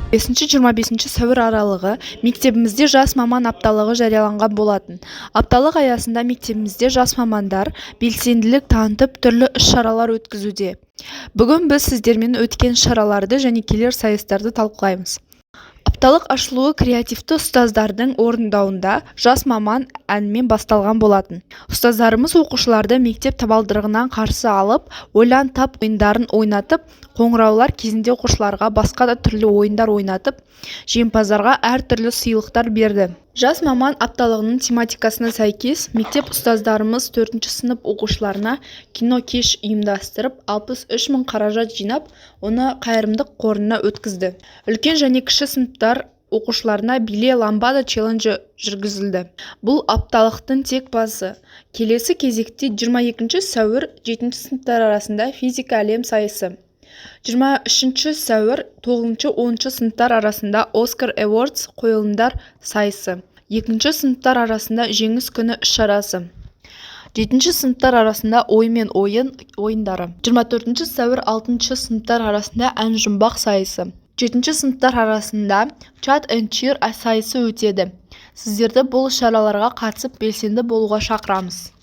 5-25 сәуір аралығы мектебімізде жас маман апталығы жарияланған болатын. Апталық аясында мектебімізде жас мамандар белсенділік танытып түрлі іс-шаралар өткізуде. Бүгін біз сіздермен өткен шараларды және келер сайыстарды талқылаймыз. Апталық ашылуы креативті ұстаздардың орындауында жас маман әнімен басталған болатын. Ұстаздарымыз оқушыларды мектеп табалдырығынан қарсы алып, ойлан тап ойындарын ойнатып, қоңыраулар кезінде оқушыларға басқа да түрлі ойындар ойнатып, жеңімпаздарға әртүрлі сыйлықтар берді. Жас маман апталығының тематикасына сәйкес, мектеп ұстаздарымыз 4-ші сынып оқушыларына кино кеш ұйымдастырып, 63 мың қаражат жинап, оны қайырымдық қорына өткізді. Үлкен және кіші сыныптар оқушыларына биле ламбада челленджі жүргізілді. Бұл апталықтың тек басы. Келесі кезекте 22 сәуір 7-ші сыныптар арасында физика әлем сайысы. 23 сәуір 9-10 сыныптар арасында Оскар Awards қойылымдар сайысы. 2-ші сыныптар арасында жеңіс күні іс-шарасы. 7-ші сыныптар арасында ой мен ойын ойындары. 24 сәуір 6-ші сыныптар арасында ән-жұмбақ сайысы. 7-ші сыныптар арасында чат and cheer сайысы өтеді. Сіздерді бұл шараларға қатысып белсенді болуға шақырамыз.